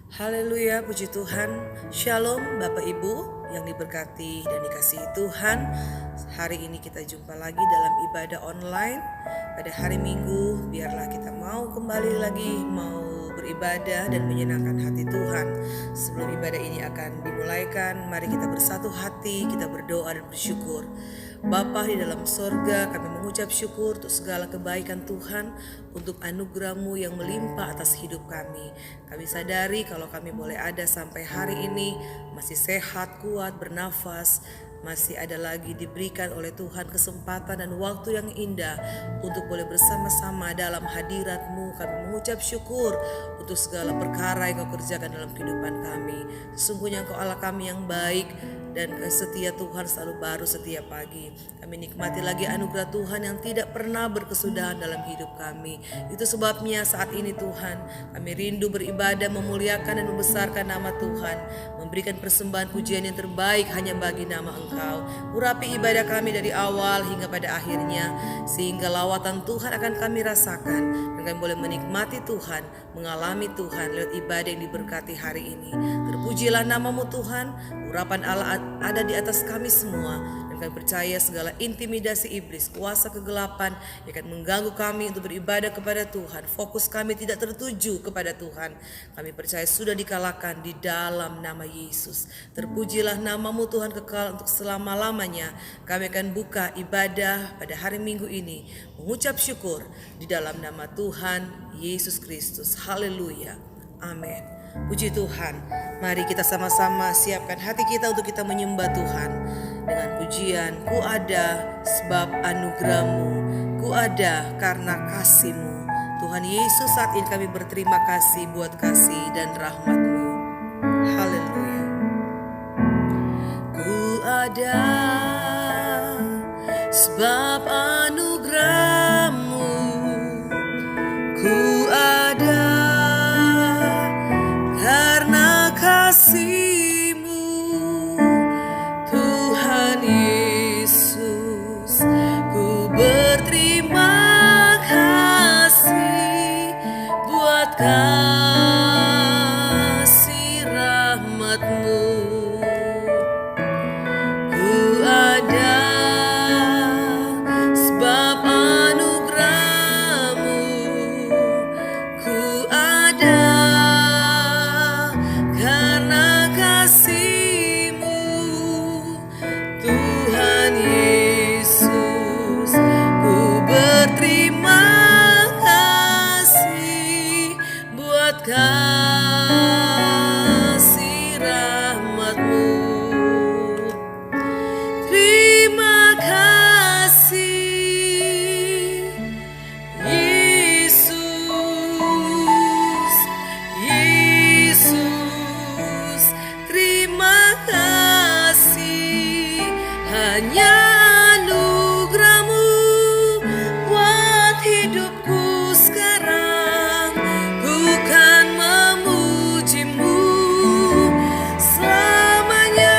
Haleluya, puji Tuhan. Shalom Bapak Ibu yang diberkati dan dikasihi Tuhan. Hari ini kita jumpa lagi dalam ibadah online pada hari Minggu. Biarlah kita mau kembali lagi, mau beribadah dan menyenangkan hati Tuhan. Sebelum ibadah ini akan dimulaikan, mari kita bersatu hati, kita berdoa dan bersyukur. Bapa di dalam sorga, kami mengucap syukur untuk segala kebaikan Tuhan, untuk anugerah-Mu yang melimpah atas hidup kami. Kami sadari kalau kami boleh ada sampai hari ini, masih sehat, kuat, bernafas, masih ada lagi diberikan oleh Tuhan kesempatan dan waktu yang indah untuk boleh bersama-sama dalam hadirat-Mu. Kami mengucap syukur untuk segala perkara yang Kau kerjakan dalam kehidupan kami. Sesungguhnya Engkau Allah kami yang baik, dan setia Tuhan selalu baru setiap pagi. Kami nikmati lagi anugerah Tuhan yang tidak pernah berkesudahan dalam hidup kami. Itu sebabnya saat ini Tuhan, kami rindu beribadah, memuliakan dan membesarkan nama Tuhan, memberikan persembahan pujian yang terbaik hanya bagi nama Engkau. Urapi ibadah kami dari awal hingga pada akhirnya, sehingga lawatan Tuhan akan kami rasakan, dan kami boleh menikmati Tuhan, mengalami Tuhan lewat ibadah yang diberkati hari ini. Terpujilah nama-Mu Tuhan. Urapan Allah ada di atas kami semua, dan kami percaya segala intimidasi iblis, kuasa kegelapan yang akan mengganggu kami untuk beribadah kepada Tuhan, fokus kami tidak tertuju kepada Tuhan, kami percaya sudah dikalahkan di dalam nama Yesus. Terpujilah nama-Mu Tuhan kekal untuk selama-lamanya. Kami akan buka ibadah pada hari Minggu ini mengucap syukur di dalam nama Tuhan Yesus Kristus. Haleluya, amin. Puji Tuhan. Mari kita sama-sama siapkan hati kita untuk kita menyembah Tuhan dengan pujian. Ku ada sebab anugerah-Mu, ku ada karena kasih-Mu. Tuhan Yesus, saat ini kami berterima kasih buat kasih dan rahmat-Mu. Haleluya. Ku ada sebab anugerah-Mu, ku ada karena kasih-Mu. Tuhan Yesus, ku berterima kasih buat kasih rahmat-Mu. Ku ada sebab anugerah-Mu, ku ada karena kasih-Mu. Tuhan Yesus, ku berterima kasih buat kasih rahmat-Mu. Terima kasih Yesus, Yesus, terima kasih. Hanya anugerah-Mu buat hidupku sekarang. Ku kan memuji-Mu selamanya.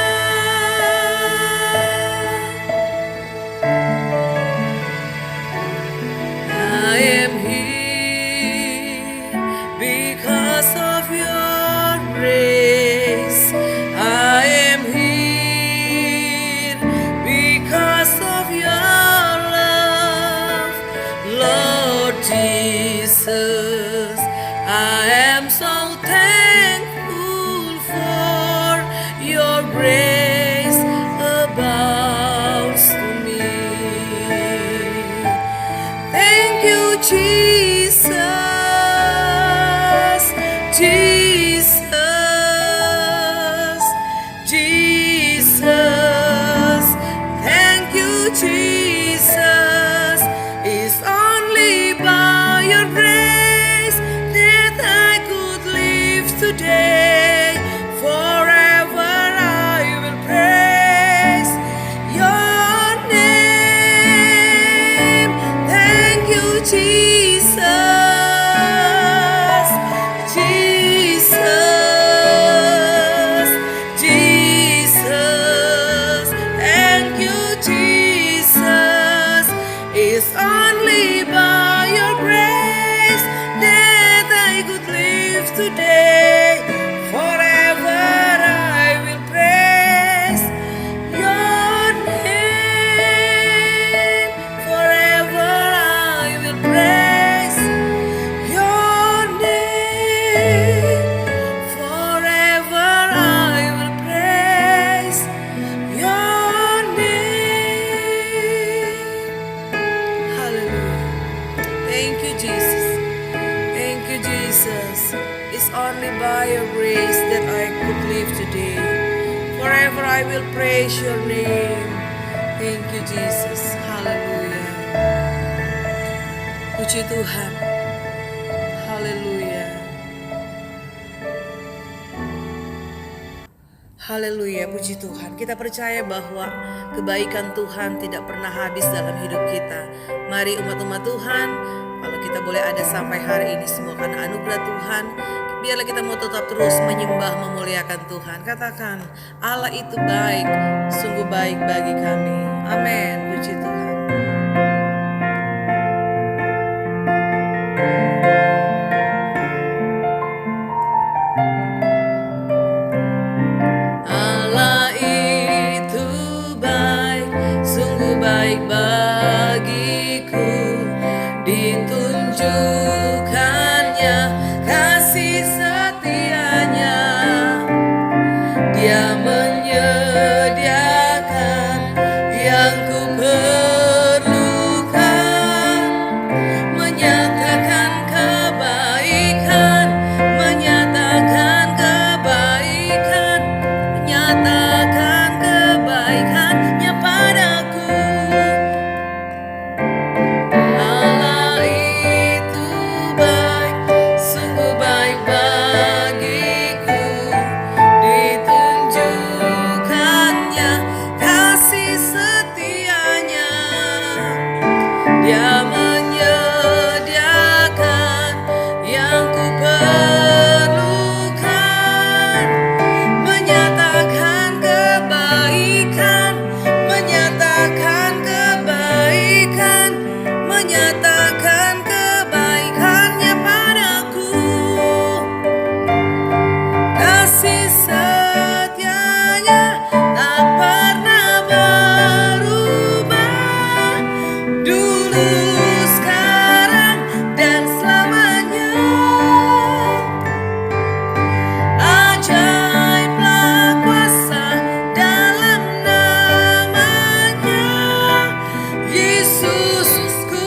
I am here because of Your grace. I am here because of Your love, Lord Jesus. I am so thankful for Your grace abounds to me. Thank you, Jesus, Jesus, Jesus. Thank you, Jesus. It's only by Your grace that I could live today. Forever I will praise Your name. Thank you, Jesus, Jesus, Jesus. Thank you, Jesus. It's only by Your grace that I could live today. Jesus. It's only by your grace that I could live today. Forever I will praise your name. Thank you Jesus. Haleluya. Puji Tuhan. Haleluya. Haleluya, puji Tuhan. Kita percaya bahwa kebaikan Tuhan tidak pernah habis dalam hidup kita. Mari umat-umat Tuhan, kalau kita boleh ada sampai hari ini semua karena anugerah Tuhan, biarlah kita mau tetap terus menyembah, memuliakan Tuhan. Katakan, Allah itu baik, sungguh baik bagi kami. Amin, puji Tuhan. Baik bagiku, ditunjukkannya kasih setianya. Dia menyediakan yang ku perlukan, menyatakan kebaikan, menyatakan kebaikan, menyatakan kebaikannya padaku. Dia menyediakan yang ku perlukan, menyatakan kebaikan, menyatakan kebaikan, menyatakan kebaikannya padaku. Kasih setianya tak pernah berubah. Dulu, sekarang, dan selamanya. Ajaiblah kuasa dalam namanya. Yesusku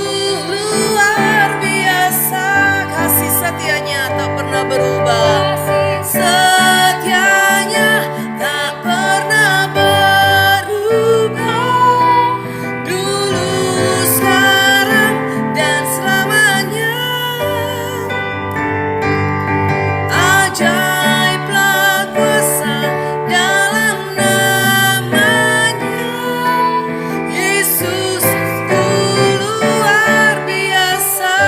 luar biasa. Kasih setianya tak pernah berubah. Setianya tak pernah berubah. Ajaiblah kuasa dalam namanya. Yesusku luar biasa.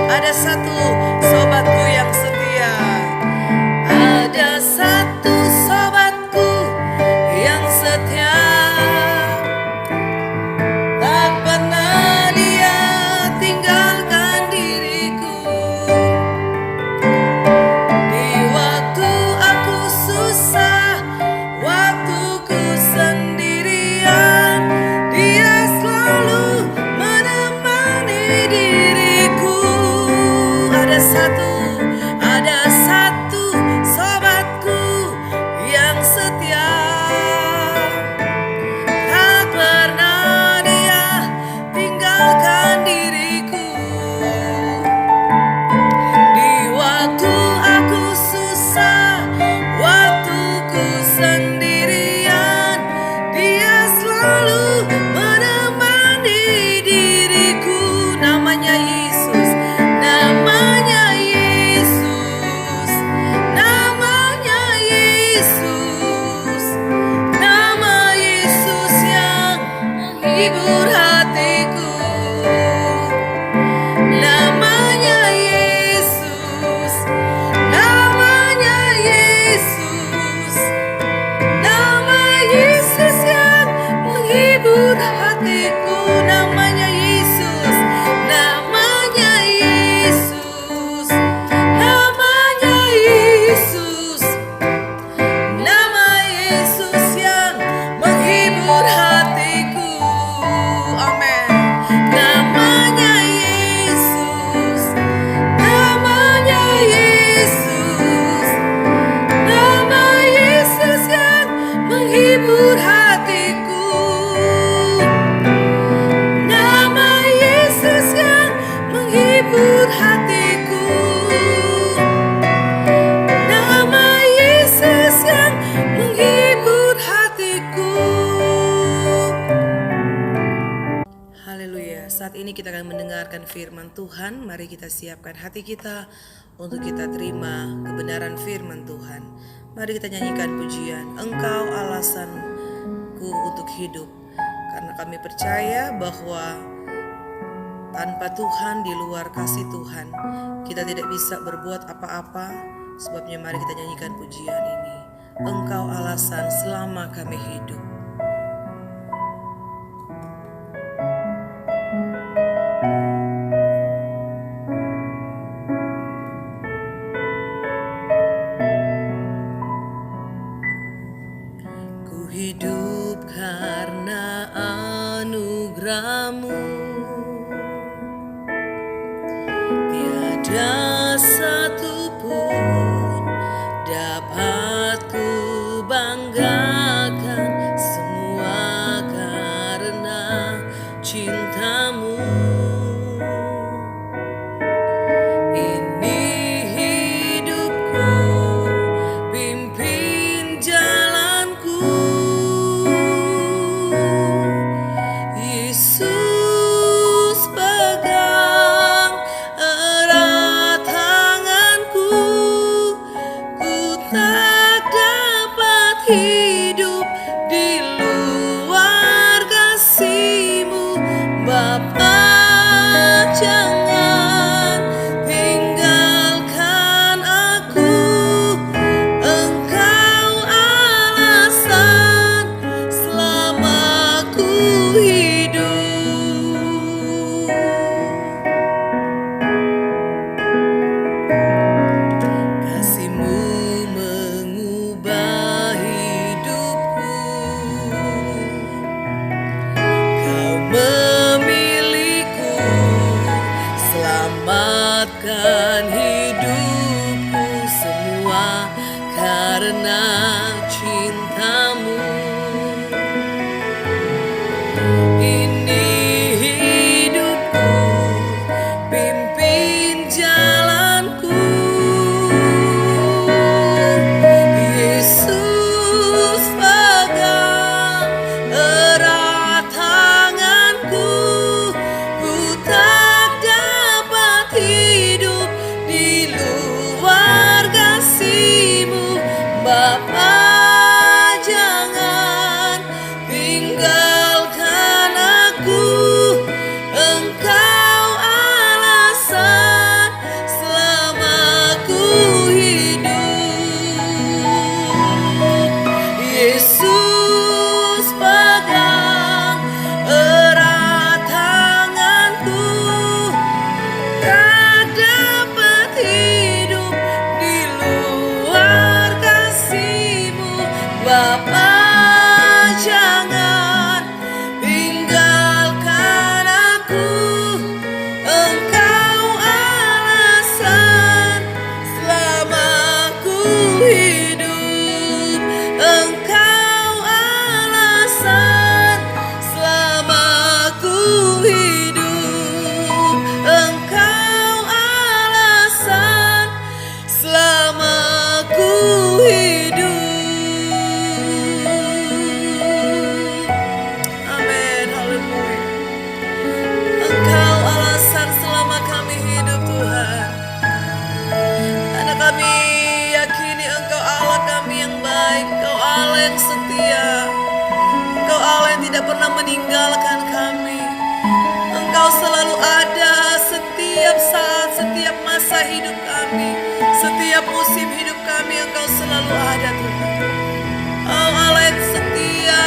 Ada satu sobatku yang setia. Ada satu sobatku yang setia. Tak pernah dia tinggalkan diriku. Di waktu aku susah, waktu ku sendirian, dia selalu menemani diriku. Ada satu sobatku yang setia. Tak pernah dia tinggalkan diriku. Di waktu aku susah, waktu ku sendirian, dia selalu menemani diriku. Namanya Yesus, namanya Yesus. mendengarkan firman Tuhan, mari kita siapkan hati kita untuk kita terima kebenaran firman Tuhan. Mari kita nyanyikan pujian, Engkau alasanku untuk hidup. Karena kami percaya bahwa tanpa Tuhan, di luar kasih Tuhan, kita tidak bisa berbuat apa-apa. Sebabnya mari kita nyanyikan pujian ini, Engkau alasan selama kami hidup. Hidup karena anugerah-Mu, tiada satu pun dapat ku banggakan, semua karena cinta-Mu. Ini hidupku, pimpin jalanku, Yesus pegang erat tanganku, ku tak dapat hidup di luar kasih-Mu, Bapa. Jangan tinggalkan aku, Engkau alasan selama ku hidup. Kasih-Mu mengubah hidupku, Kau memilihku, selamatkan hidupku, semua karena cinta-Mu. Ini hidupku, pimpin jalanku, Yesus pegang erat tanganku, ku tak dapat hidup di luar kasih-Mu, Bapa. Jangan tinggalkan aku, Engkau alasan selama ku hidup. Yesus pegang erat tanganku, tak dapat hidup di luar kasih-Mu, Bapa. Jangan tinggalkan aku, Engkau alasan selama ku hidup, Engkau alasan selama ku hidup, Engkau alasan selama ku hidup. Amin, haleluya. Engkau alasan selama kami hidup, Tuhan. Karena kami yakini Engkau Allah kami yang baik, Engkau Allah yang setia, Engkau Allah yang tidak pernah meninggalkan kami. Engkau selalu ada setiap saat, setiap masa hidup kami, setiap musim hidup kami, Engkau selalu ada, Tuhan. Oh Allah yang setia,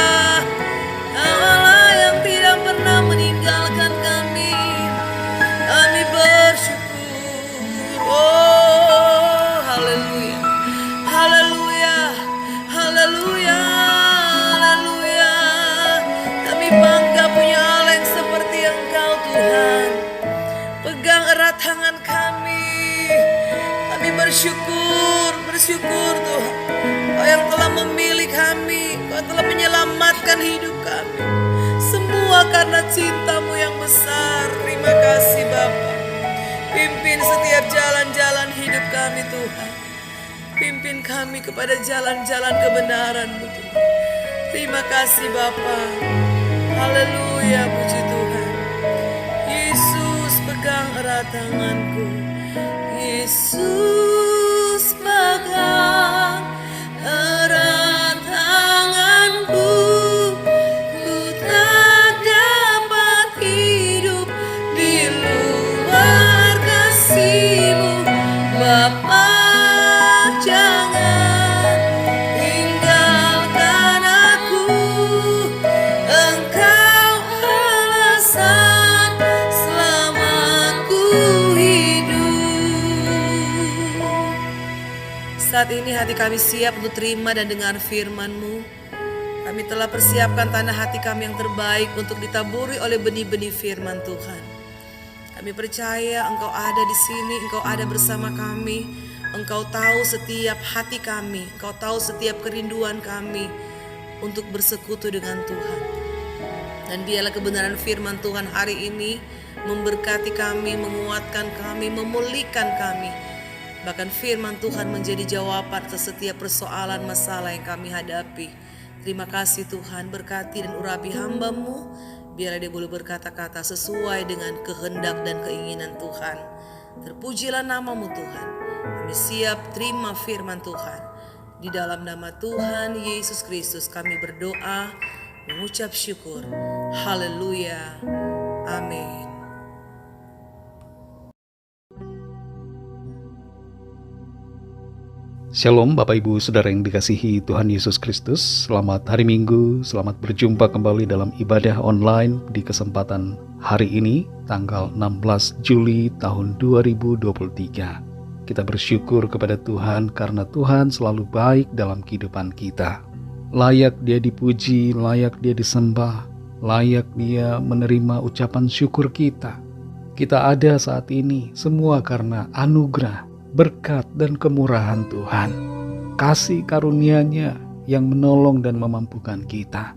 oh Allah yang tidak pernah meninggalkan kami. Kami bersyukur. Oh haleluya, haleluya, haleluya, haleluya. Kami bangga punya Allah yang seperti Engkau, Tuhan. Pegang erat tangan kami. Kami bersyukur, bersyukur Tuhan. Kau yang telah memilih kami, Kau telah menyelamatkan hidup kami. Semua karena cinta-Mu yang besar. Terima kasih Bapa. Pimpin setiap jalan-jalan hidup kami, Tuhan. Pimpin kami kepada jalan-jalan kebenaran-Mu, Tuhan. Terima kasih Bapa. Haleluya, puji Tuhan. Yesus pegang tanganku. Yesus pegang erat tanganku. Ku tak dapat hidup di luar kasih-Mu, Bapa. Jangan tinggalkan aku, Engkau alasan selamatku hidup. Saat ini hati kami siap untuk terima dan dengar firman-Mu. Kami telah persiapkan tanah hati kami yang terbaik untuk ditaburi oleh benih-benih firman Tuhan. Kami percaya Engkau ada di sini, Engkau ada bersama kami. Engkau tahu setiap hati kami, Engkau tahu setiap kerinduan kami untuk bersekutu dengan Tuhan. Dan biarlah kebenaran firman Tuhan hari ini memberkati kami, menguatkan kami, memulihkan kami. Bahkan firman Tuhan menjadi jawaban atas setiap persoalan masalah yang kami hadapi. Terima kasih Tuhan, berkati dan urapi hamba-Mu. Biarlah dia boleh berkata-kata sesuai dengan kehendak dan keinginan Tuhan. Terpujilah nama-Mu Tuhan. Kami siap terima firman Tuhan. Di dalam nama Tuhan Yesus Kristus kami berdoa, mengucap syukur. Haleluya. Amin. Shalom Bapak Ibu Saudara yang dikasihi Tuhan Yesus Kristus. Selamat hari Minggu, selamat berjumpa kembali dalam ibadah online di kesempatan hari ini, tanggal 16 Juli tahun 2023. Kita bersyukur kepada Tuhan karena Tuhan selalu baik dalam kehidupan kita. Layak Dia dipuji, layak Dia disembah, layak Dia menerima ucapan syukur kita. Kita ada saat ini semua karena anugerah, berkat dan kemurahan Tuhan. Kasih karunia-Nya yang menolong dan memampukan kita.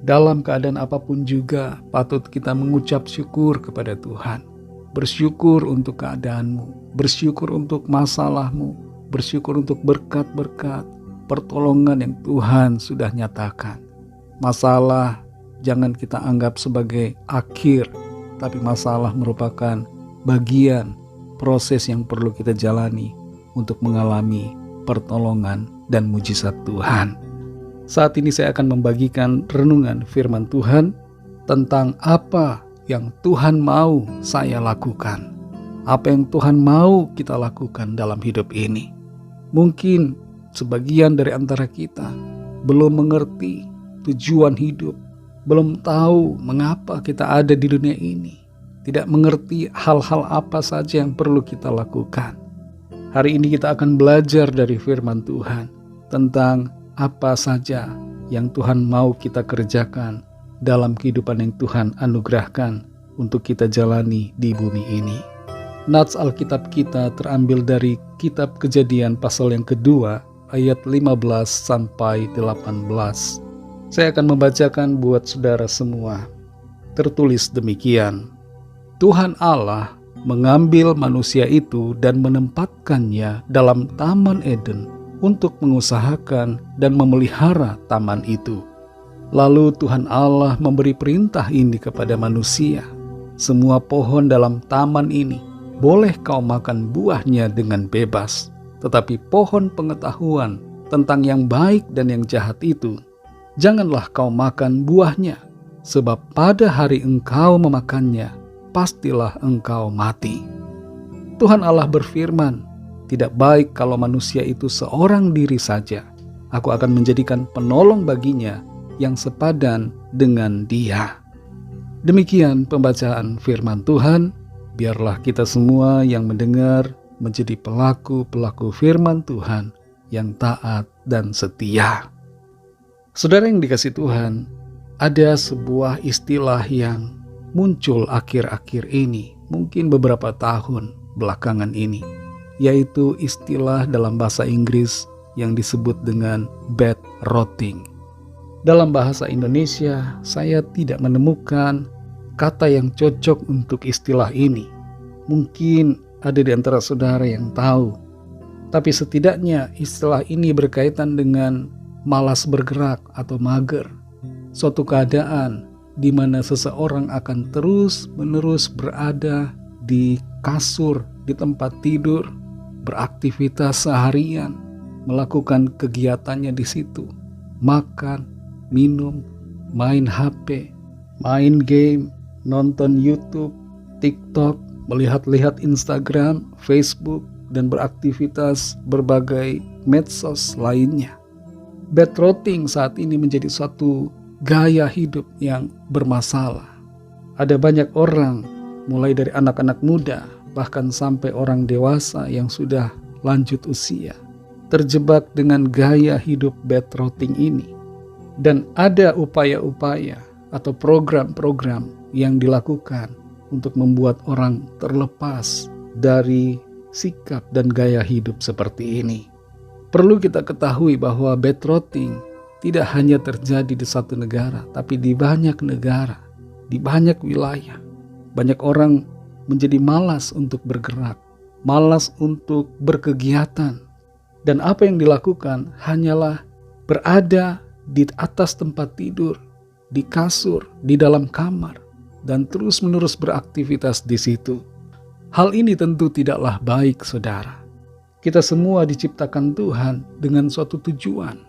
Dalam keadaan apapun juga patut kita mengucap syukur kepada Tuhan. Bersyukur untuk keadaanmu, bersyukur untuk masalahmu, bersyukur untuk berkat-berkat, pertolongan yang Tuhan sudah nyatakan. Masalah jangan kita anggap sebagai akhir, tapi masalah merupakan bagian proses yang perlu kita jalani untuk mengalami pertolongan dan mujizat Tuhan. Saat ini saya akan membagikan renungan firman Tuhan tentang apa yang Tuhan mau saya lakukan. Apa yang Tuhan mau kita lakukan dalam hidup ini. Mungkin sebagian dari antara kita belum mengerti tujuan hidup, belum tahu mengapa kita ada di dunia ini, tidak mengerti hal-hal apa saja yang perlu kita lakukan. Hari ini kita akan belajar dari firman Tuhan tentang apa saja yang Tuhan mau kita kerjakan dalam kehidupan yang Tuhan anugerahkan untuk kita jalani di bumi ini. Nats Alkitab kita terambil dari kitab Kejadian pasal yang kedua ayat 15 sampai 18. Saya akan membacakan buat saudara semua. Tertulis demikian. Tuhan Allah mengambil manusia itu dan menempatkannya dalam Taman Eden untuk mengusahakan dan memelihara taman itu. Lalu Tuhan Allah memberi perintah ini kepada manusia. Semua pohon dalam taman ini boleh kau makan buahnya dengan bebas. Tetapi pohon pengetahuan tentang yang baik dan yang jahat itu, janganlah kau makan buahnya. Sebab pada hari engkau memakannya, pastilah engkau mati. Tuhan Allah berfirman, tidak baik kalau manusia itu seorang diri saja. Aku akan menjadikan penolong baginya yang sepadan dengan dia. Demikian pembacaan firman Tuhan. Biarlah kita semua yang mendengar menjadi pelaku-pelaku firman Tuhan yang taat dan setia. Saudara yang dikasihi Tuhan, ada sebuah istilah yang muncul akhir-akhir ini, mungkin beberapa tahun belakangan ini, yaitu istilah dalam bahasa Inggris yang disebut dengan bed rotting. Dalam bahasa Indonesia, saya tidak menemukan kata yang cocok untuk istilah ini. Mungkin ada di antara saudara yang tahu, tapi setidaknya istilah ini berkaitan dengan malas bergerak atau mager. Suatu keadaan di mana seseorang akan terus-menerus berada di kasur, di tempat tidur, beraktivitas seharian, melakukan kegiatannya di situ, makan, minum, main HP, main game, nonton YouTube, TikTok, melihat-lihat Instagram, Facebook, dan beraktivitas berbagai medsos lainnya. Bedrotting saat ini menjadi suatu gaya hidup yang bermasalah. Ada banyak orang, mulai dari anak-anak muda, bahkan sampai orang dewasa yang sudah lanjut usia, terjebak dengan gaya hidup bedrotting ini. Dan ada upaya-upaya atau program-program yang dilakukan untuk membuat orang terlepas dari sikap dan gaya hidup seperti ini. Perlu kita ketahui bahwa bedrotting tidak hanya terjadi di satu negara, tapi di banyak negara, di banyak wilayah. Banyak orang menjadi malas untuk bergerak, malas untuk berkegiatan. Dan apa yang dilakukan hanyalah berada di atas tempat tidur, di kasur, di dalam kamar, dan terus-menerus beraktivitas di situ. Hal ini tentu tidaklah baik, saudara. Kita semua diciptakan Tuhan dengan suatu tujuan,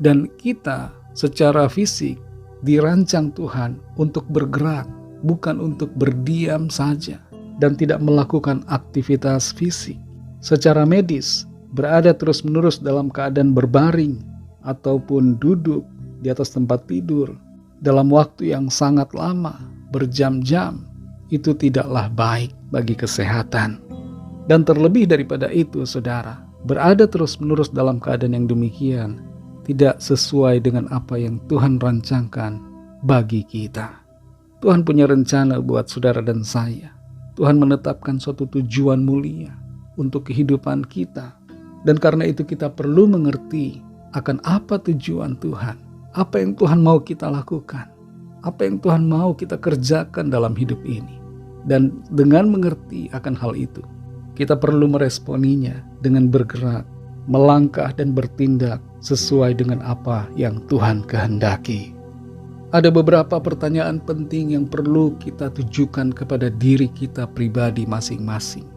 dan kita secara fisik dirancang Tuhan untuk bergerak, bukan untuk berdiam saja dan tidak melakukan aktivitas fisik. Secara medis, berada terus-menerus dalam keadaan berbaring ataupun duduk di atas tempat tidur dalam waktu yang sangat lama, berjam-jam, itu tidaklah baik bagi kesehatan. Dan terlebih daripada itu, saudara, berada terus-menerus dalam keadaan yang demikian tidak sesuai dengan apa yang Tuhan rancangkan bagi kita. Tuhan punya rencana buat saudara dan saya. Tuhan menetapkan suatu tujuan mulia untuk kehidupan kita. Dan karena itu kita perlu mengerti akan apa tujuan Tuhan. Apa yang Tuhan mau kita lakukan. Apa yang Tuhan mau kita kerjakan dalam hidup ini. Dan dengan mengerti akan hal itu, kita perlu meresponinya dengan bergerak, melangkah dan bertindak sesuai dengan apa yang Tuhan kehendaki. Ada beberapa pertanyaan penting yang perlu kita tujukan kepada diri kita pribadi masing-masing,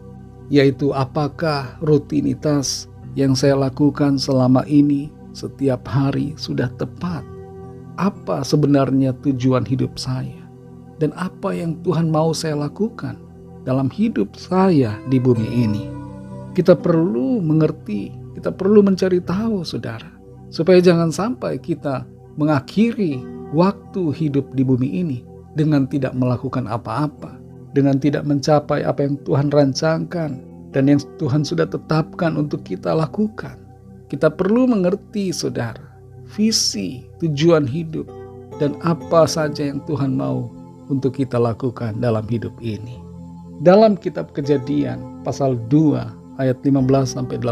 yaitu apakah rutinitas yang saya lakukan selama ini setiap hari sudah tepat? Apa sebenarnya tujuan hidup saya? Dan apa yang Tuhan mau saya lakukan dalam hidup saya di bumi ini? Kita perlu mengerti, kita perlu mencari tahu, saudara, supaya jangan sampai kita mengakhiri waktu hidup di bumi ini dengan tidak melakukan apa-apa, dengan tidak mencapai apa yang Tuhan rancangkan dan yang Tuhan sudah tetapkan untuk kita lakukan. Kita perlu mengerti, saudara, visi, tujuan hidup, dan apa saja yang Tuhan mau untuk kita lakukan dalam hidup ini. Dalam kitab Kejadian pasal 2 ayat 15-18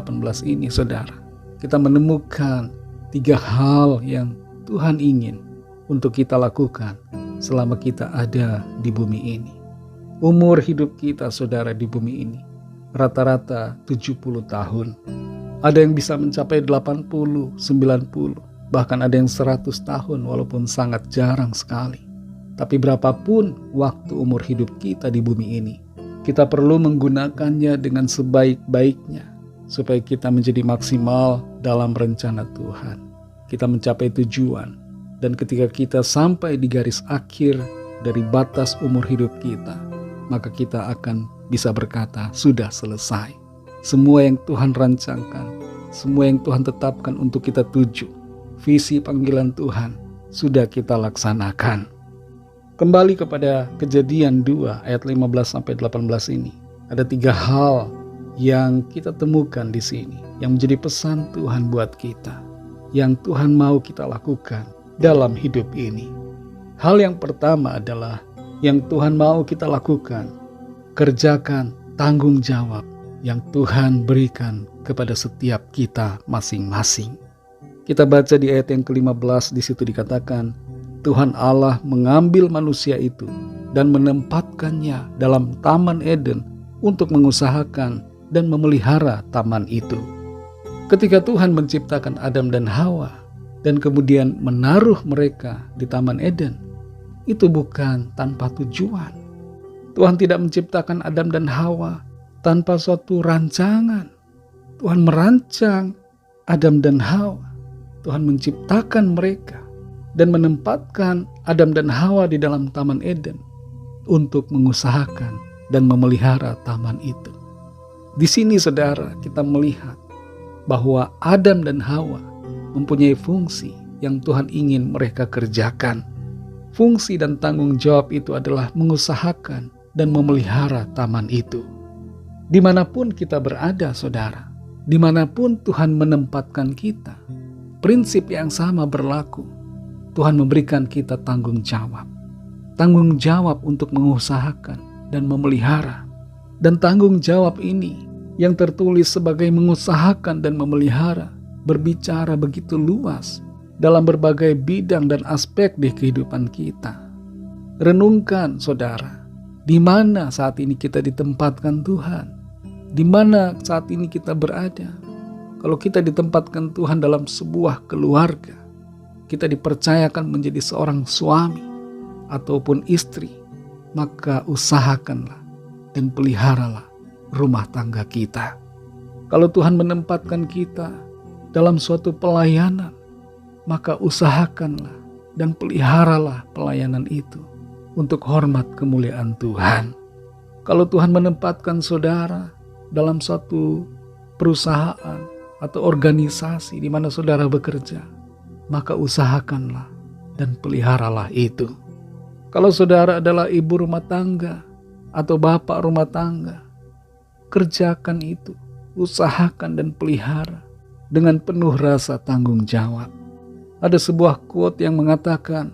ini, saudara, kita menemukan 3 hal yang Tuhan ingin untuk kita lakukan selama kita ada di bumi ini. Umur hidup kita, saudara, di bumi ini rata-rata 70 tahun. Ada yang bisa mencapai 80, 90, bahkan ada yang 100 tahun walaupun sangat jarang sekali. Tapi berapapun waktu umur hidup kita di bumi ini, kita perlu menggunakannya dengan sebaik-baiknya supaya kita menjadi maksimal dalam rencana Tuhan. Kita mencapai tujuan, dan ketika kita sampai di garis akhir dari batas umur hidup kita, maka kita akan bisa berkata, sudah selesai. Semua yang Tuhan rancangkan, semua yang Tuhan tetapkan untuk kita tuju, visi panggilan Tuhan sudah kita laksanakan. Kembali kepada Kejadian 2 ayat 15-18 ini, ada 3 hal yang kita temukan di sini yang menjadi pesan Tuhan buat kita, yang Tuhan mau kita lakukan dalam hidup ini. Hal yang pertama adalah yang Tuhan mau kita lakukan, kerjakan tanggung jawab yang Tuhan berikan kepada setiap kita masing-masing. Kita baca di ayat yang ke-15, di situ dikatakan, Tuhan Allah mengambil manusia itu dan menempatkannya dalam Taman Eden untuk mengusahakan dan memelihara taman itu. Ketika Tuhan menciptakan Adam dan Hawa dan kemudian menaruh mereka di Taman Eden, itu bukan tanpa tujuan. Tuhan tidak menciptakan Adam dan Hawa tanpa suatu rancangan. Tuhan merancang Adam dan Hawa. Tuhan menciptakan mereka dan menempatkan Adam dan Hawa di dalam Taman Eden untuk mengusahakan dan memelihara taman itu. Di sini saudara, kita melihat bahwa Adam dan Hawa mempunyai fungsi yang Tuhan ingin mereka kerjakan. Fungsi dan tanggung jawab itu adalah mengusahakan dan memelihara taman itu. Dimanapun kita berada saudara, dimanapun Tuhan menempatkan kita, prinsip yang sama berlaku. Tuhan memberikan kita tanggung jawab. Tanggung jawab untuk mengusahakan dan memelihara. Dan tanggung jawab ini yang tertulis sebagai mengusahakan dan memelihara berbicara begitu luas dalam berbagai bidang dan aspek di kehidupan kita. Renungkan saudara, di mana saat ini kita ditempatkan Tuhan? Di mana saat ini kita berada? Kalau kita ditempatkan Tuhan dalam sebuah keluarga, kita dipercayakan menjadi seorang suami ataupun istri, maka usahakanlah dan peliharalah rumah tangga kita. Kalau Tuhan menempatkan kita dalam suatu pelayanan, maka usahakanlah dan peliharalah pelayanan itu untuk hormat kemuliaan Tuhan. Kalau Tuhan menempatkan saudara dalam suatu perusahaan atau organisasi di mana saudara bekerja, maka usahakanlah dan peliharalah itu. Kalau saudara adalah ibu rumah tangga atau bapak rumah tangga, kerjakan itu, usahakan dan pelihara dengan penuh rasa tanggung jawab. Ada sebuah quote yang mengatakan,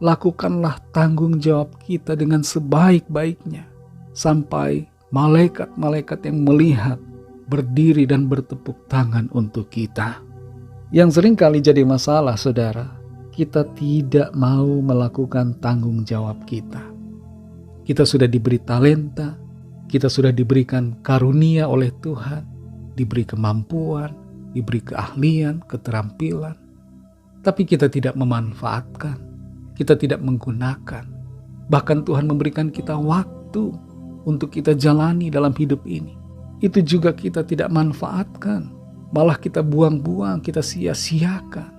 lakukanlah tanggung jawab kita dengan sebaik-baiknya, sampai malaikat-malaikat yang melihat berdiri dan bertepuk tangan untuk kita. Yang sering kali jadi masalah saudara, kita tidak mau melakukan tanggung jawab kita. Kita sudah diberi talenta, kita sudah diberikan karunia oleh Tuhan, diberi kemampuan, diberi keahlian, keterampilan. Tapi kita tidak memanfaatkan, kita tidak menggunakan. Bahkan Tuhan memberikan kita waktu untuk kita jalani dalam hidup ini. Itu juga kita tidak manfaatkan, malah kita buang-buang, kita sia-siakan.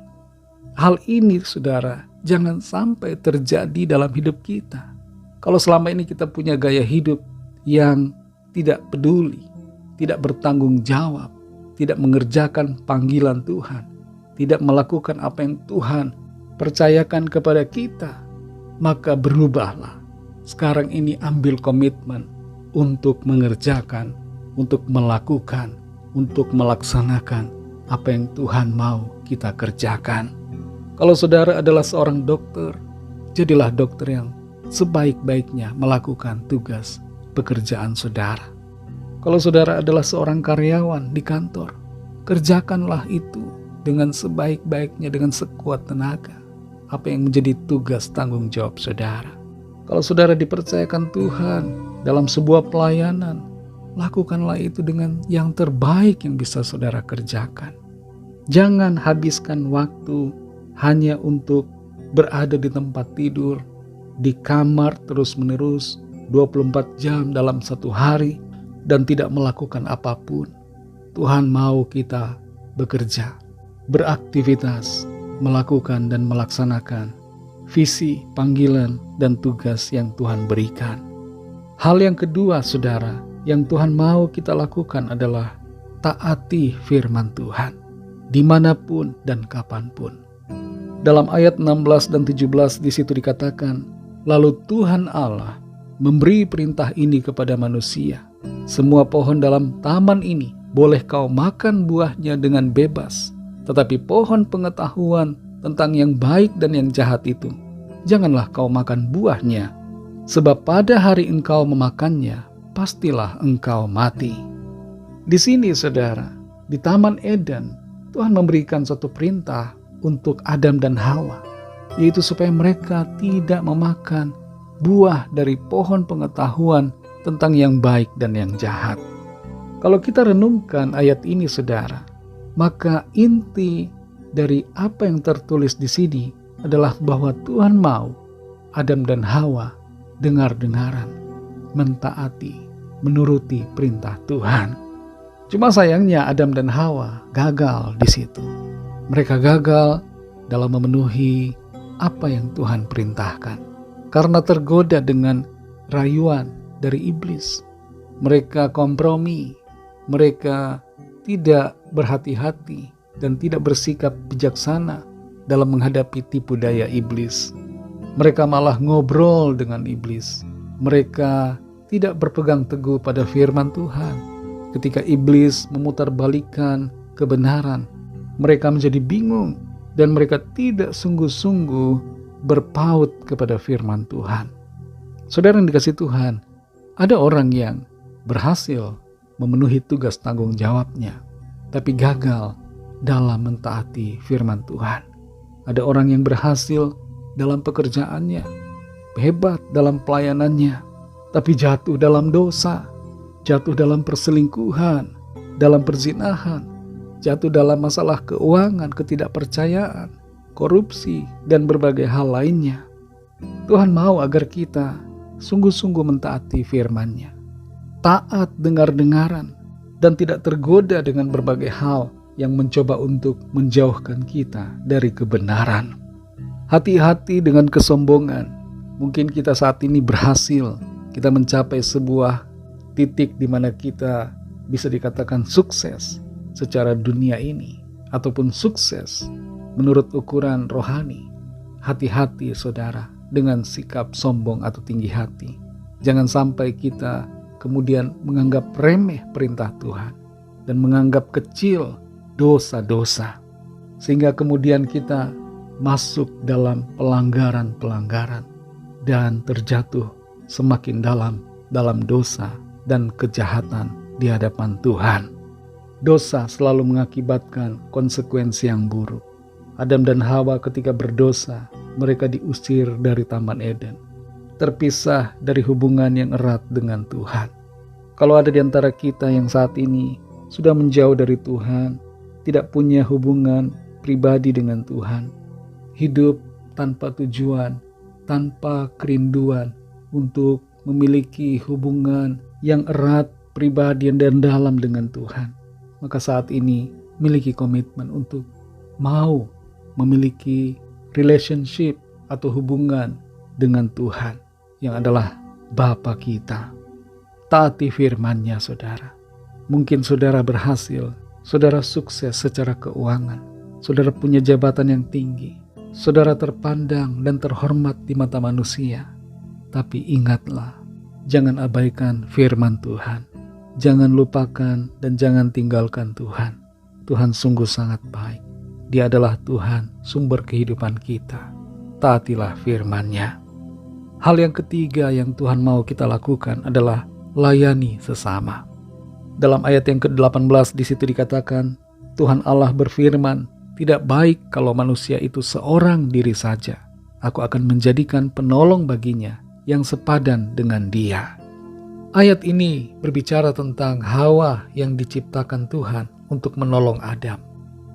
Hal ini saudara, jangan sampai terjadi dalam hidup kita. Kalau selama ini kita punya gaya hidup yang tidak peduli, tidak bertanggung jawab, tidak mengerjakan panggilan Tuhan, tidak melakukan apa yang Tuhan percayakan kepada kita, maka berubahlah. Sekarang ini ambil komitmen untuk mengerjakan, untuk melakukan, untuk melaksanakan apa yang Tuhan mau kita kerjakan. Kalau saudara adalah seorang dokter, jadilah dokter yang sebaik-baiknya melakukan tugas pekerjaan saudara. Kalau saudara adalah seorang karyawan di kantor, kerjakanlah itu dengan sebaik-baiknya, dengan sekuat tenaga, apa yang menjadi tugas tanggung jawab saudara. Kalau saudara dipercayakan Tuhan dalam sebuah pelayanan, lakukanlah itu dengan yang terbaik yang bisa saudara kerjakan. Jangan habiskan waktu hanya untuk berada di tempat tidur, di kamar terus-menerus 24 jam dalam satu hari dan tidak melakukan apapun. Tuhan mau kita bekerja, beraktivitas, melakukan dan melaksanakan visi, panggilan, dan tugas yang Tuhan berikan. Hal yang kedua, saudara, yang Tuhan mau kita lakukan adalah taati firman Tuhan, dimanapun dan kapanpun. Dalam ayat 16 dan 17 di situ dikatakan, lalu Tuhan Allah memberi perintah ini kepada manusia, semua pohon dalam taman ini boleh kau makan buahnya dengan bebas, tetapi pohon pengetahuan tentang yang baik dan yang jahat itu, janganlah kau makan buahnya, sebab pada hari engkau memakannya, pastilah engkau mati. Di sini saudara, di Taman Eden, Tuhan memberikan suatu perintah untuk Adam dan Hawa, yaitu supaya mereka tidak memakan buah dari pohon pengetahuan tentang yang baik dan yang jahat. Kalau kita renungkan ayat ini saudara, maka inti dari apa yang tertulis di sini adalah bahwa Tuhan mau Adam dan Hawa dengar-dengaran, mentaati, menuruti perintah Tuhan. Cuma sayangnya Adam dan Hawa gagal di situ. Mereka gagal dalam memenuhi apa yang Tuhan perintahkan. Karena tergoda dengan rayuan dari iblis. Mereka kompromi, mereka tidak berhati-hati dan tidak bersikap bijaksana dalam menghadapi tipu daya iblis. Mereka malah ngobrol dengan iblis. Mereka tidak berpegang teguh pada firman Tuhan. Ketika iblis memutarbalikkan kebenaran, mereka menjadi bingung dan mereka tidak sungguh-sungguh berpaut kepada firman Tuhan. Saudara yang dikasihi Tuhan, ada orang yang berhasil memenuhi tugas tanggung jawabnya, tapi gagal dalam mentaati firman Tuhan. Ada orang yang berhasil dalam pekerjaannya, hebat dalam pelayanannya, tapi jatuh dalam dosa, jatuh dalam perselingkuhan, dalam perzinahan, jatuh dalam masalah keuangan, ketidakpercayaan, korupsi, dan berbagai hal lainnya. Tuhan mau agar kita sungguh-sungguh mentaati firman-Nya, taat dengar-dengaran, dan tidak tergoda dengan berbagai hal yang mencoba untuk menjauhkan kita dari kebenaran. Hati-hati dengan kesombongan. Mungkin kita saat ini berhasil, kita mencapai sebuah titik di mana kita bisa dikatakan sukses secara dunia ini, ataupun sukses menurut ukuran rohani. Hati-hati saudara dengan sikap sombong atau tinggi hati. Jangan sampai kita kemudian menganggap remeh perintah Tuhan dan menganggap kecil dosa-dosa, sehingga kemudian kita masuk dalam pelanggaran-pelanggaran dan terjatuh semakin dalam dosa dan kejahatan di hadapan Tuhan. Dosa selalu mengakibatkan konsekuensi yang buruk. Adam dan Hawa ketika berdosa, mereka diusir dari Taman Eden, terpisah dari hubungan yang erat dengan Tuhan. Kalau ada di antara kita yang saat ini sudah menjauh dari Tuhan, tidak punya hubungan pribadi dengan Tuhan, hidup tanpa tujuan, tanpa kerinduan untuk memiliki hubungan yang erat, pribadi dan dalam dengan Tuhan, maka saat ini miliki komitmen untuk mau memiliki relationship atau hubungan dengan Tuhan yang adalah Bapa kita. Taati firman-Nya saudara. Mungkin saudara berhasil, saudara sukses secara keuangan, saudara punya jabatan yang tinggi, saudara terpandang dan terhormat di mata manusia. Tapi ingatlah, jangan abaikan firman Tuhan. Jangan lupakan dan jangan tinggalkan Tuhan. Tuhan sungguh sangat baik. Dia adalah Tuhan, sumber kehidupan kita. Taatilah firman-Nya. Hal yang ketiga yang Tuhan mau kita lakukan adalah layani sesama. Dalam ayat yang ke-18 di situ dikatakan, Tuhan Allah berfirman, tidak baik kalau manusia itu seorang diri saja. Aku akan menjadikan penolong baginya yang sepadan dengan dia. Ayat ini berbicara tentang Hawa yang diciptakan Tuhan untuk menolong Adam.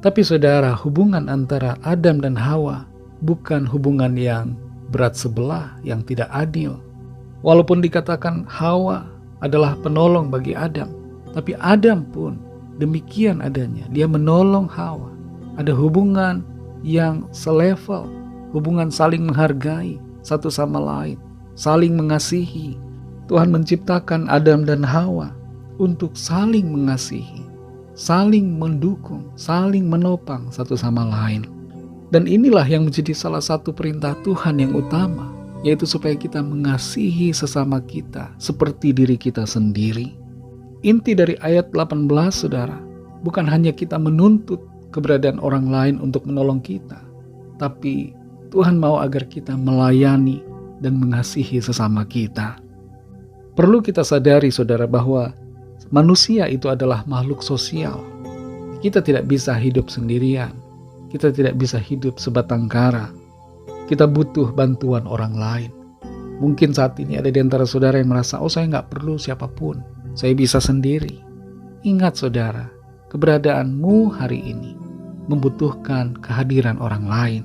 Tapi saudara, hubungan antara Adam dan Hawa bukan hubungan yang berat sebelah, yang tidak adil. Walaupun dikatakan Hawa adalah penolong bagi Adam, tapi Adam pun demikian adanya. Dia menolong Hawa. Ada hubungan yang selevel, hubungan saling menghargai satu sama lain, saling mengasihi. Tuhan menciptakan Adam dan Hawa untuk saling mengasihi, saling mendukung, saling menopang satu sama lain. Dan inilah yang menjadi salah satu perintah Tuhan yang utama, yaitu supaya kita mengasihi sesama kita seperti diri kita sendiri. Inti dari ayat 18 saudara, bukan hanya kita menuntut keberadaan orang lain untuk menolong kita, tapi Tuhan mau agar kita melayani dan mengasihi sesama kita. Perlu kita sadari saudara bahwa manusia itu adalah makhluk sosial. Kita tidak bisa hidup sendirian. Kita tidak bisa hidup sebatang kara. Kita butuh bantuan orang lain. Mungkin saat ini ada di antara saudara yang merasa, oh saya nggak perlu siapapun. Saya bisa sendiri. Ingat saudara, keberadaanmu hari ini membutuhkan kehadiran orang lain.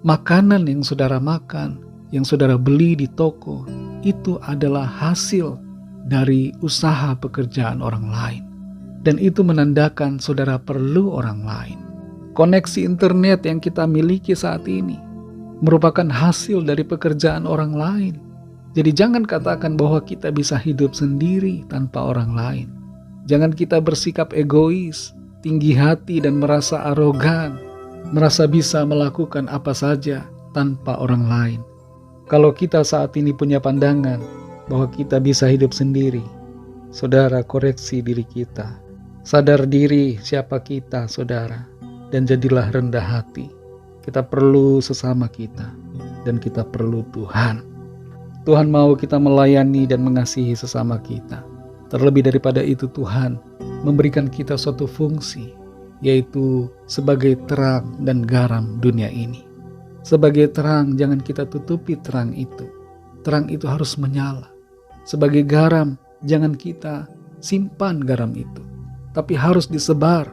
Makanan yang saudara makan, yang saudara beli di toko, itu adalah hasil dari usaha pekerjaan orang lain. Dan itu menandakan saudara perlu orang lain. Koneksi internet yang kita miliki saat ini merupakan hasil dari pekerjaan orang lain. Jadi jangan katakan bahwa kita bisa hidup sendiri tanpa orang lain. Jangan kita bersikap egois, tinggi hati dan merasa arogan, merasa bisa melakukan apa saja tanpa orang lain. Kalau kita saat ini punya pandangan bahwa kita bisa hidup sendiri, saudara, koreksi diri kita. Sadar diri siapa kita, saudara, dan jadilah rendah hati. Kita perlu sesama kita, dan kita perlu Tuhan. Tuhan mau kita melayani dan mengasihi sesama kita. Terlebih daripada itu, Tuhan memberikan kita suatu fungsi, yaitu sebagai terang dan garam dunia ini. Sebagai terang, jangan kita tutupi terang itu. Terang itu harus menyala. Sebagai garam, jangan kita simpan garam itu, tapi harus disebar.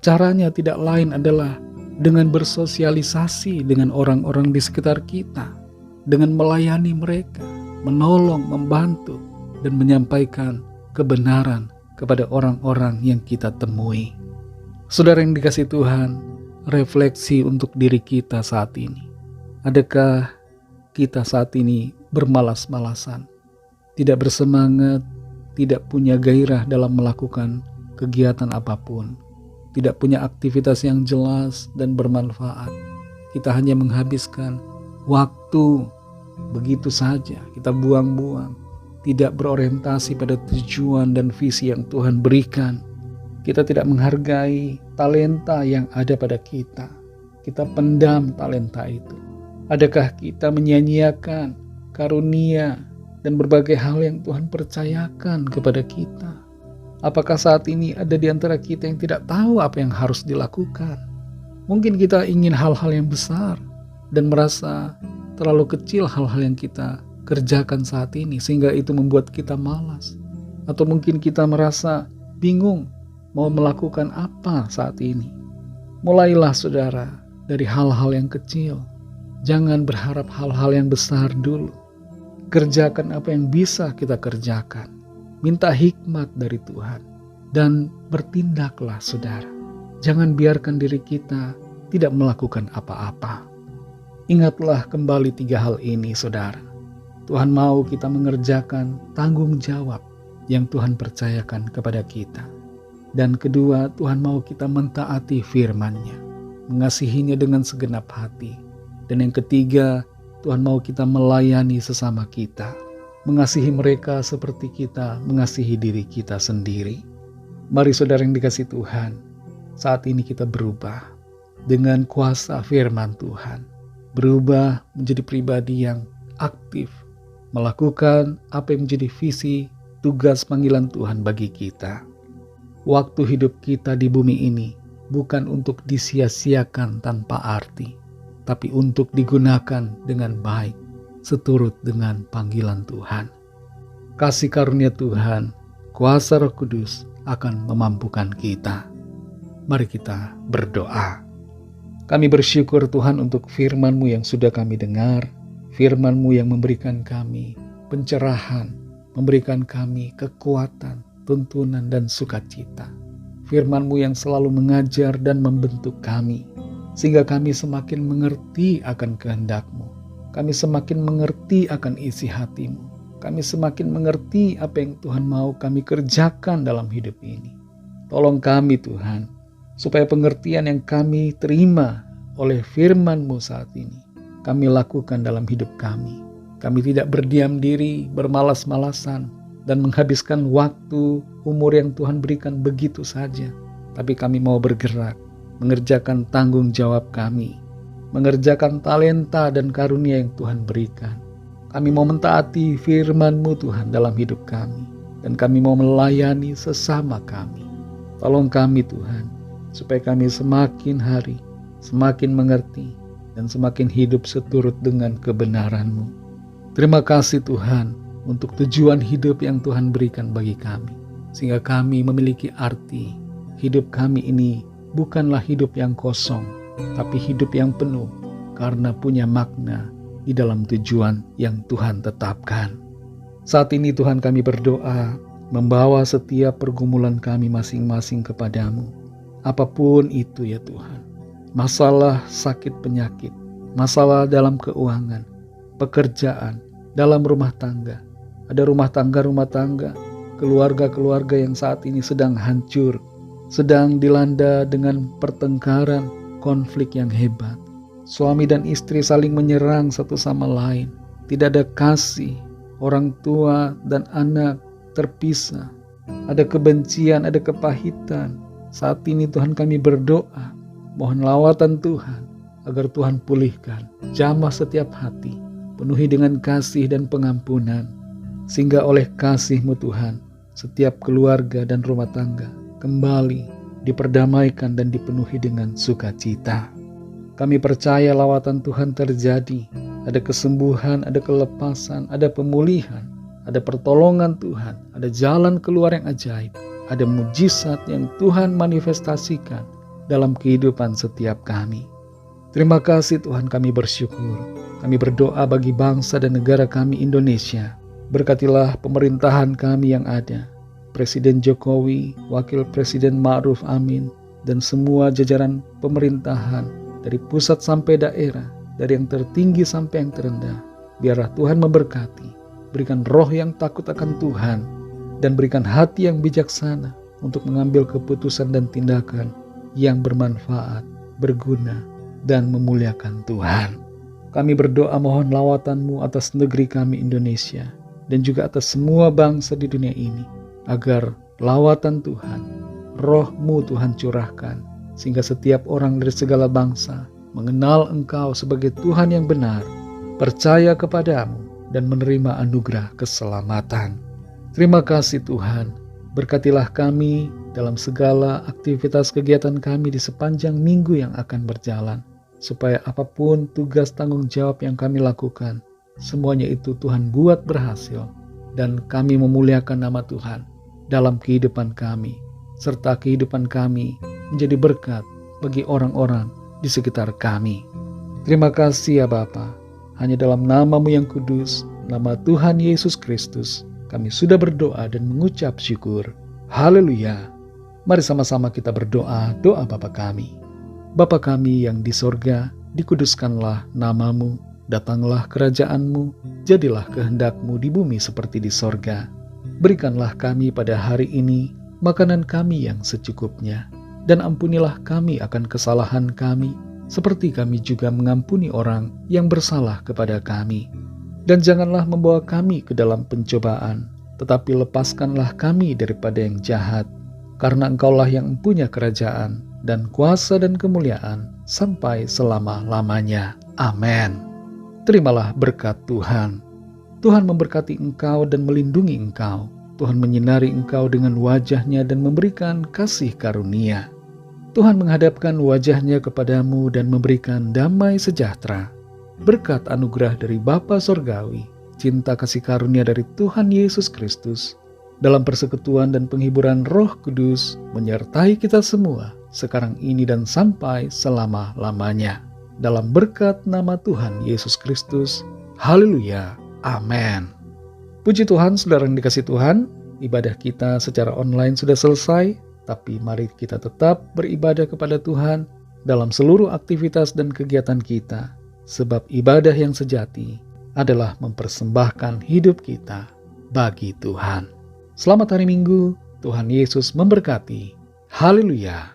Caranya tidak lain adalah dengan bersosialisasi dengan orang-orang di sekitar kita, dengan melayani mereka, menolong, membantu, dan menyampaikan kebenaran kepada orang-orang yang kita temui. Saudara yang dikasihi Tuhan, refleksi untuk diri kita saat ini. Adakah kita saat ini bermalas-malasan, tidak bersemangat, tidak punya gairah dalam melakukan kegiatan apapun, tidak punya aktivitas yang jelas dan bermanfaat? Kita hanya menghabiskan waktu begitu saja, kita buang-buang, tidak berorientasi pada tujuan dan visi yang Tuhan berikan. Kita tidak menghargai talenta yang ada pada kita. Kita pendam talenta itu. Adakah kita menyia-nyiakan karunia dan berbagai hal yang Tuhan percayakan kepada kita? Apakah saat ini ada di antara kita yang tidak tahu apa yang harus dilakukan? Mungkin kita ingin hal-hal yang besar dan merasa terlalu kecil hal-hal yang kita kerjakan saat ini, sehingga itu membuat kita malas. Atau mungkin kita merasa bingung mau melakukan apa saat ini. Mulailah saudara dari hal-hal yang kecil. Jangan berharap hal-hal yang besar dulu. Kerjakan apa yang bisa kita kerjakan. Minta hikmat dari Tuhan. Dan bertindaklah saudara. Jangan biarkan diri kita tidak melakukan apa-apa. Ingatlah kembali 3 hal ini, saudara. Tuhan mau kita mengerjakan tanggung jawab yang Tuhan percayakan kepada kita. Dan kedua, Tuhan mau kita mentaati firman-Nya, mengasihinya dengan segenap hati. Dan yang ketiga, Tuhan mau kita melayani sesama kita, mengasihi mereka seperti kita mengasihi diri kita sendiri. Mari saudara yang dikasihi Tuhan, saat ini kita berubah dengan kuasa firman Tuhan. Berubah menjadi pribadi yang aktif, melakukan apa yang menjadi visi, tugas panggilan Tuhan bagi kita. Waktu hidup kita di bumi ini bukan untuk disia-siakan tanpa arti, tapi untuk digunakan dengan baik, seturut dengan panggilan Tuhan. Kasih karunia Tuhan, kuasa Roh Kudus akan memampukan kita. Mari kita berdoa. Kami bersyukur Tuhan untuk firman-Mu yang sudah kami dengar, firman-Mu yang memberikan kami pencerahan, memberikan kami kekuatan, tuntunan dan sukacita. Firman-Mu yang selalu mengajar dan membentuk kami, sehingga kami semakin mengerti akan kehendak-Mu. Kami semakin mengerti akan isi hati-Mu. Kami semakin mengerti apa yang Tuhan mau kami kerjakan dalam hidup ini. Tolong kami Tuhan, supaya pengertian yang kami terima oleh firman-Mu saat ini, kami lakukan dalam hidup kami. Kami tidak berdiam diri, bermalas-malasan, dan menghabiskan waktu, umur yang Tuhan berikan begitu saja. Tapi kami mau bergerak, mengerjakan tanggung jawab kami, mengerjakan talenta dan karunia yang Tuhan berikan. Kami mau mentaati firman-Mu Tuhan dalam hidup kami, dan kami mau melayani sesama kami. Tolong kami Tuhan, supaya kami semakin hari, semakin mengerti, dan semakin hidup seturut dengan kebenaran-Mu. Terima kasih Tuhan, untuk tujuan hidup yang Tuhan berikan bagi kami, sehingga kami memiliki arti. Hidup kami ini bukanlah hidup yang kosong, tapi hidup yang penuh, karena punya makna di dalam tujuan yang Tuhan tetapkan. Saat ini Tuhan kami berdoa, membawa setiap pergumulan kami masing-masing kepadamu. Apapun itu ya Tuhan. Masalah sakit penyakit, masalah dalam keuangan, pekerjaan, dalam rumah tangga. Ada rumah tangga, keluarga-keluarga yang saat ini sedang hancur, sedang dilanda dengan pertengkaran, konflik yang hebat. Suami dan istri saling menyerang satu sama lain. Tidak ada kasih, orang tua dan anak terpisah. Ada kebencian, ada kepahitan. Saat ini Tuhan kami berdoa, mohon lawatan Tuhan, agar Tuhan pulihkan, jamah setiap hati, penuhi dengan kasih dan pengampunan. Sehingga oleh kasih-Mu Tuhan, setiap keluarga dan rumah tangga kembali diperdamaikan dan dipenuhi dengan sukacita. Kami percaya lawatan Tuhan terjadi. Ada kesembuhan, ada kelepasan, ada pemulihan, ada pertolongan Tuhan, ada jalan keluar yang ajaib, ada mujizat yang Tuhan manifestasikan dalam kehidupan setiap kami. Terima kasih Tuhan, kami bersyukur. Kami berdoa bagi bangsa dan negara kami Indonesia. Berkatilah pemerintahan kami yang ada, Presiden Jokowi, Wakil Presiden Ma'ruf Amin, dan semua jajaran pemerintahan dari pusat sampai daerah, dari yang tertinggi sampai yang terendah. Biarlah Tuhan memberkati, berikan roh yang takut akan Tuhan, dan berikan hati yang bijaksana untuk mengambil keputusan dan tindakan yang bermanfaat, berguna, dan memuliakan Tuhan. Kami berdoa mohon lawatan-Mu atas negeri kami Indonesia, dan juga atas semua bangsa di dunia ini, agar lawatan Tuhan, roh-Mu Tuhan curahkan, sehingga setiap orang dari segala bangsa mengenal Engkau sebagai Tuhan yang benar, percaya kepadamu, dan menerima anugerah keselamatan. Terima kasih Tuhan, berkatilah kami dalam segala aktivitas kegiatan kami di sepanjang minggu yang akan berjalan, supaya apapun tugas tanggung jawab yang kami lakukan, semuanya itu Tuhan buat berhasil, dan kami memuliakan nama Tuhan dalam kehidupan kami, serta kehidupan kami menjadi berkat bagi orang-orang di sekitar kami. Terima kasih ya Bapa, hanya dalam nama-Mu yang kudus, nama Tuhan Yesus Kristus, kami sudah berdoa dan mengucap syukur. Haleluya. Mari sama-sama kita berdoa, doa Bapa kami. Bapa kami yang di sorga, dikuduskanlah nama-Mu, datanglah kerajaan-Mu, jadilah kehendak-Mu di bumi seperti di sorga. Berikanlah kami pada hari ini makanan kami yang secukupnya, dan ampunilah kami akan kesalahan kami, seperti kami juga mengampuni orang yang bersalah kepada kami. Dan janganlah membawa kami ke dalam pencobaan, tetapi lepaskanlah kami daripada yang jahat, karena Engkaulah yang mempunyai kerajaan, dan kuasa dan kemuliaan, sampai selama-lamanya. Amin. Terimalah berkat Tuhan. Tuhan memberkati engkau dan melindungi engkau. Tuhan menyinari engkau dengan wajah-Nya dan memberikan kasih karunia. Tuhan menghadapkan wajah-Nya kepadamu dan memberikan damai sejahtera. Berkat anugerah dari Bapa Sorgawi, cinta kasih karunia dari Tuhan Yesus Kristus, dalam persekutuan dan penghiburan Roh Kudus, menyertai kita semua, sekarang ini dan sampai selama-lamanya. Dalam berkat nama Tuhan Yesus Kristus. Haleluya. Amin. Puji Tuhan, saudara yang dikasihi Tuhan, ibadah kita secara online sudah selesai, tapi mari kita tetap beribadah kepada Tuhan dalam seluruh aktivitas dan kegiatan kita, sebab ibadah yang sejati adalah mempersembahkan hidup kita bagi Tuhan. Selamat hari Minggu, Tuhan Yesus memberkati. Haleluya.